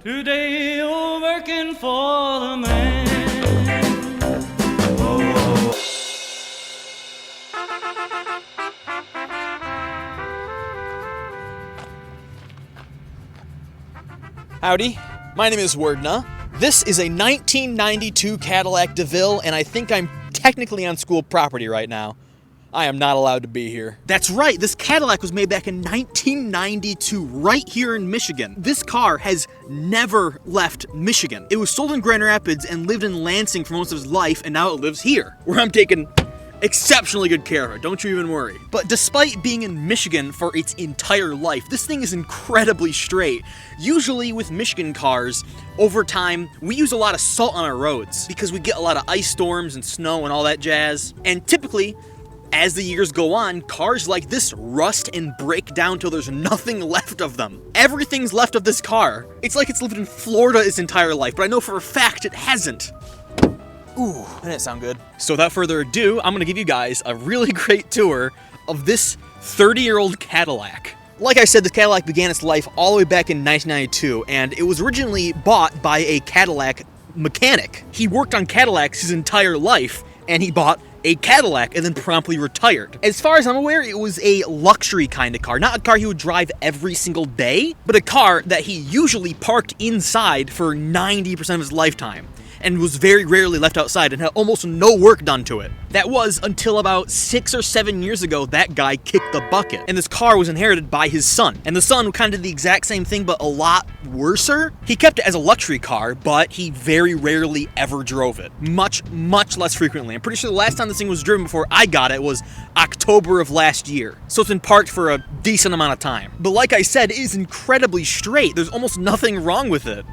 Today you're working for the man. Howdy, my name is Wordna. This is a 1992 Cadillac DeVille, and I think I'm technically on school property right now. I am not allowed to be here. That's right, this Cadillac was made back in 1992, right here in Michigan. This car has never left Michigan. It was sold in Grand Rapids and lived in Lansing for most of his life, and now it lives here, where I'm taking exceptionally good care of it, don't you even worry. But despite being in Michigan for its entire life, this thing is incredibly straight. Usually with Michigan cars, over time, we use a lot of salt on our roads because we get a lot of ice storms and snow and all that jazz. And typically, as the years go on, cars like this rust and break down till there's nothing left of them. Everything's left of this car. It's like it's lived in Florida its entire life, but I know for a fact it hasn't. Ooh, that didn't sound good. So without further ado, I'm gonna give you guys a really great tour of this 30-year-old Cadillac. Like I said, the Cadillac began its life all the way back in 1992, and it was originally bought by a Cadillac mechanic. He worked on Cadillacs his entire life, and he bought a Cadillac and then promptly retired. As far as I'm aware, it was a luxury kind of car. Not a car he would drive every single day, but a car that he usually parked inside for 90% of his lifetime, and was very rarely left outside and had almost no work done to it. That was until about 6 or 7 years ago that guy kicked the bucket, and this car was inherited by his son. And the son kind of did the exact same thing, but a lot worser. He kept it as a luxury car, but he very rarely ever drove it. Much less frequently. I'm pretty sure the last time this thing was driven before I got it was October of last year. So it's been parked for a decent amount of time. But like I said, it is incredibly straight. There's almost nothing wrong with it.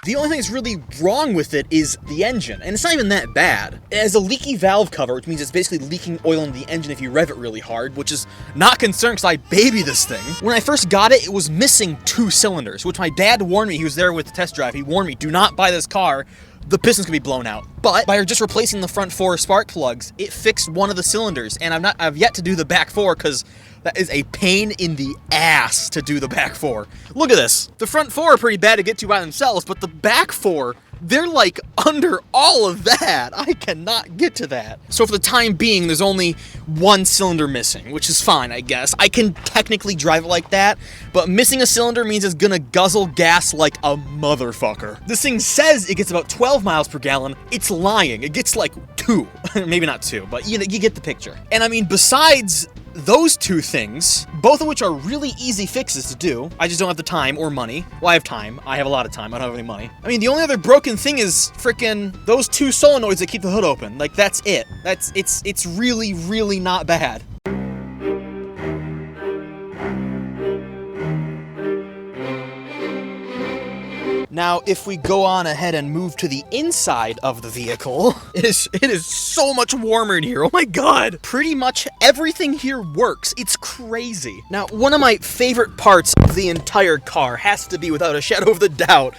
The only thing that's really wrong with it is the engine, and it's not even that bad. It has a leaky valve cover, which means it's basically leaking oil into the engine if you rev it really hard, which is not concerned because I baby this thing. When I first got it, it was missing 2 cylinders, which my dad warned me. He was there with the test drive. He warned me, do not buy this car. The pistons could be blown out. But by just replacing the front 4 spark plugs, it fixed one of the cylinders, and I've yet to do the back 4 because that is a pain in the ass to do the back 4. Look at this. The front 4 are pretty bad to get to by themselves, but the back 4, they're like under all of that. I cannot get to that. So for the time being, there's only 1 cylinder missing, which is fine, I guess. I can technically drive it like that, but missing a cylinder means it's gonna guzzle gas like a motherfucker. This thing says it gets about 12 miles per gallon. It's lying. It gets like 2. Maybe not 2, but you get the picture. And I mean, besides those 2 things, both of which are really easy fixes to do. I just don't have the time or money. Well, I have time. I have a lot of time. I don't have any money. I mean, the only other broken thing is frickin' those 2 solenoids that keep the hood open. Like, that's it. It's really not bad. Now, if we go on ahead and move to the inside of the vehicle, it is so much warmer in here. Oh my god! Pretty much everything here works. It's crazy. Now, one of my favorite parts of the entire car has to be, without a shadow of a doubt,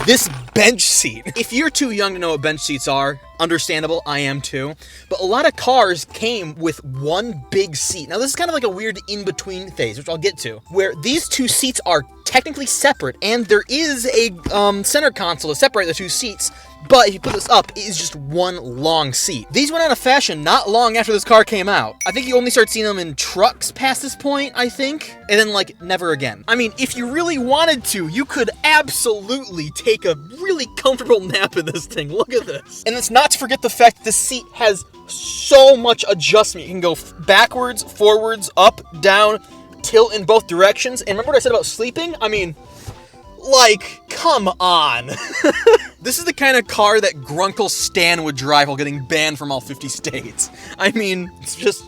this bench seat. If you're too young to know what bench seats are, understandable, I am too. But a lot of cars came with 1 big seat. Now, this is kind of like a weird in-between phase, which I'll get to, where these 2 seats are technically separate, and there is a center console to separate the 2 seats, but if you put this up, it is just 1 long seat. These went out of fashion not long after this car came out. I think you only start seeing them in trucks past this point, I think, and then, like, never again. I mean, if you really wanted to, you could absolutely take a really comfortable nap in this thing. Look at this. And let's not to forget the fact that this seat has so much adjustment. You can go backwards, forwards, up, down, tilt in both directions. And remember what I said about sleeping? I mean, like, come on. This is the kind of car that Grunkle Stan would drive while getting banned from all 50 states. I mean, it's just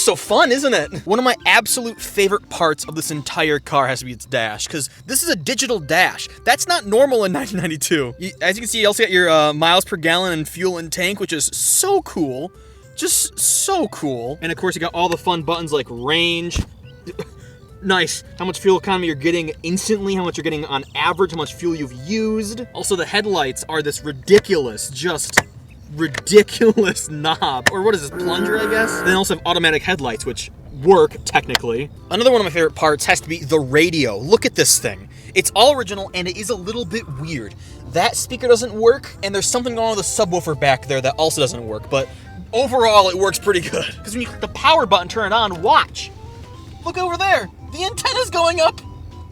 so fun, isn't it? One of my absolute favorite parts of this entire car has to be its dash, because this is a digital dash. That's not normal in 1992. As you can see, you also got your miles per gallon and fuel and tank, which is so cool. Just so cool. And of course, you got all the fun buttons like range. Nice. How much fuel economy you're getting instantly, how much you're getting on average, how much fuel you've used. Also, the headlights are this ridiculous, just ridiculous knob. Or what is this, plunger, I guess? Then also have automatic headlights, which work, technically. Another one of my favorite parts has to be the radio. Look at this thing. It's all original, and it is a little bit weird. That speaker doesn't work, and there's something going on with the subwoofer back there that also doesn't work, but overall, it works pretty good. Because when you click the power button, turn it on, watch. Look over there. The antenna's going up.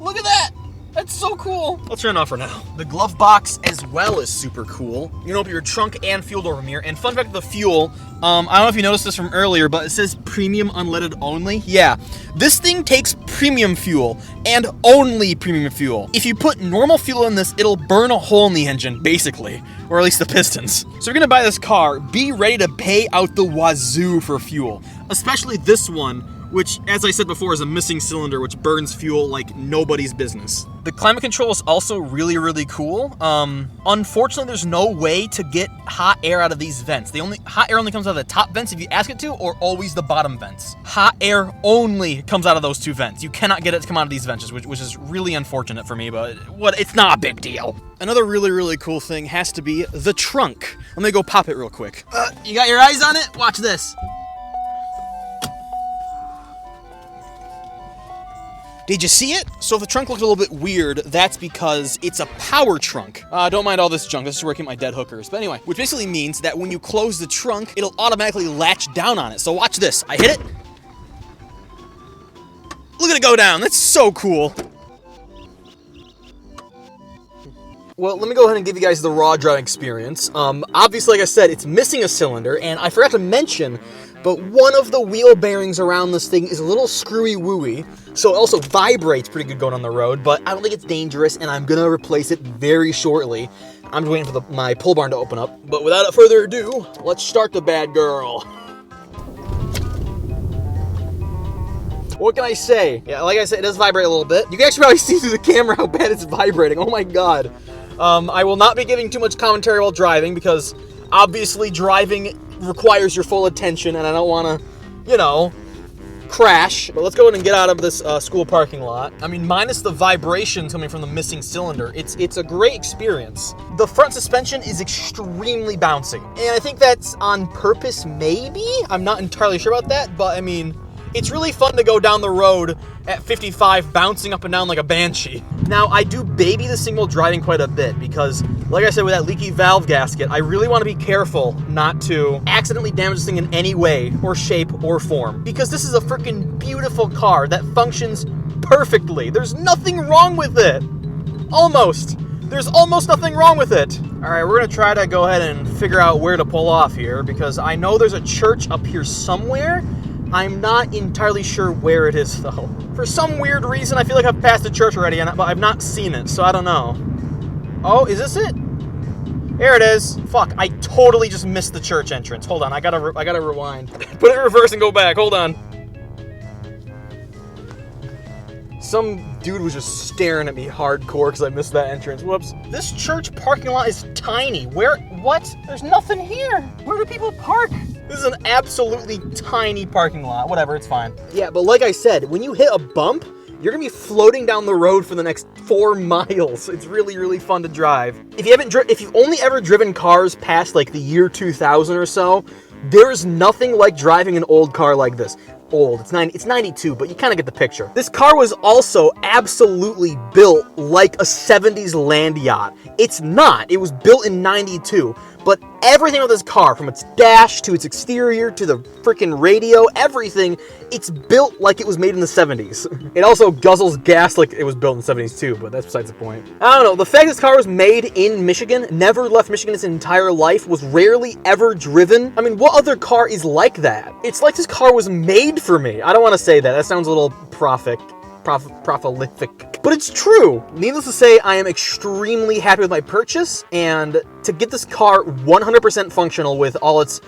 Look at that. That's so cool. I'll turn it off for now. The glove box as well is super cool. You can open your trunk and fuel door mirror. And fun fact of the fuel, I don't know if you noticed this from earlier, but it says premium unleaded only. Yeah, this thing takes premium fuel and only premium fuel. If you put normal fuel in this, it'll burn a hole in the engine, basically, or at least the pistons. So if you're gonna buy this car, be ready to pay out the wazoo for fuel, especially this one, which, as I said before, is a missing cylinder, which burns fuel like nobody's business. The climate control is also really, really cool. Unfortunately, there's no way to get hot air out of these vents. Hot air only comes out of the top vents if you ask it to, or always the bottom vents. Hot air only comes out of those two vents. You cannot get it to come out of these vents, which is really unfortunate for me, but it's not a big deal. Another really, really cool thing has to be the trunk. Let me go pop it real quick. You got your eyes on it? Watch this. Did you see it? So if the trunk looked a little bit weird, that's because it's a power trunk. Don't mind all this junk, this is where I keep my dead hookers. But anyway, which basically means that when you close the trunk, it'll automatically latch down on it. So watch this, I hit it. Look at it go down, that's so cool. Well, let me go ahead and give you guys the raw driving experience. Obviously, like I said, it's missing a cylinder, and I forgot to mention, but one of the wheel bearings around this thing is a little screwy-wooey, so it also vibrates pretty good going on the road, but I don't think it's dangerous, and I'm gonna replace it very shortly. I'm just waiting for my pull barn to open up, but without further ado, let's start the bad girl. What can I say? Yeah, like I said, it does vibrate a little bit. You can actually probably see through the camera how bad it's vibrating. Oh my god. I will not be giving too much commentary while driving because obviously driving requires your full attention and I don't want to, crash. But let's go ahead and get out of this school parking lot. I mean, minus the vibrations coming from the missing cylinder, it's a great experience. The front suspension is extremely bouncy, and I think that's on purpose, maybe? I'm not entirely sure about that, but I mean, it's really fun to go down the road at 55 bouncing up and down like a banshee. Now, I do baby this thing while driving quite a bit because, like I said, with that leaky valve gasket, I really want to be careful not to accidentally damage this thing in any way or shape or form. Because this is a freaking beautiful car that functions perfectly. There's nothing wrong with it. Almost. There's almost nothing wrong with it. All right, we're gonna try to go ahead and figure out where to pull off here because I know there's a church up here somewhere. I'm not entirely sure where it is, though. For some weird reason, I feel like I've passed the church already, but I've not seen it, so I don't know. Oh, is this it? There it is. Fuck, I totally just missed the church entrance. Hold on, I gotta rewind. Put it in reverse and go back, hold on. Some dude was just staring at me hardcore because I missed that entrance. Whoops. This church parking lot is tiny. What? There's nothing here. Where do people park? This is an absolutely tiny parking lot. Whatever, it's fine. Yeah, but like I said, when you hit a bump, you're gonna be floating down the road for the next 4 miles. It's really, really fun to drive. If you've only ever driven cars past like the year 2000 or so, there's nothing like driving an old car like this. Old, it's 92, but you kind of get the picture. This car was also absolutely built like a 70s land yacht. It's not, it was built in 92, but everything with this car, from its dash to its exterior to the freaking radio, everything, it's built like it was made in the 70s. It also guzzles gas like it was built in the 70s too, but that's besides the point. I don't know, the fact this car was made in Michigan, never left Michigan its entire life, was rarely ever driven. I mean, what other car is like that? It's like this car was made for me. I don't want to say that. That sounds a little prolific. But it's true. Needless to say, I am extremely happy with my purchase, and to get this car 100% functional with all its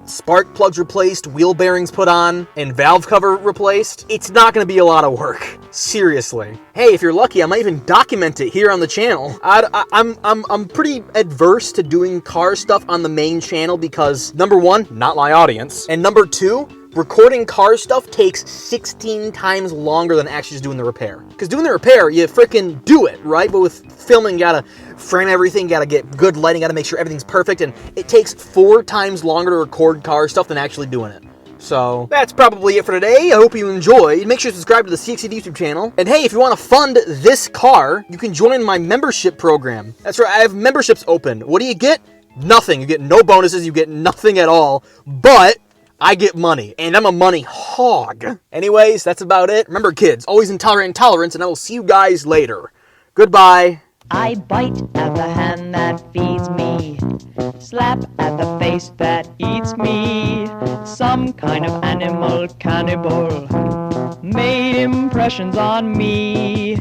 spark plugs replaced, wheel bearings put on, and valve cover replaced, it's not going to be a lot of work. Seriously. Hey, if you're lucky, I might even document it here on the channel. I'm pretty adverse to doing car stuff on the main channel because, number one, not my audience, and number two, recording car stuff takes 16 times longer than actually just doing the repair. Because doing the repair, you freaking do it, right? But with filming, you gotta frame everything, you gotta get good lighting, you gotta make sure everything's perfect, and it takes 4 times longer to record car stuff than actually doing it. So that's probably it for today. I hope you enjoyed. Make sure to subscribe to the CXCD YouTube channel. And hey, if you want to fund this car, you can join my membership program. That's right, I have memberships open. What do you get? Nothing. You get no bonuses. You get nothing at all. But I get money, and I'm a money hog. Anyways, that's about it. Remember, kids, always intolerant intolerance, and I will see you guys later. Goodbye. I bite at the hand that feeds me, slap at the face that eats me. Some kind of animal cannibal made impressions on me.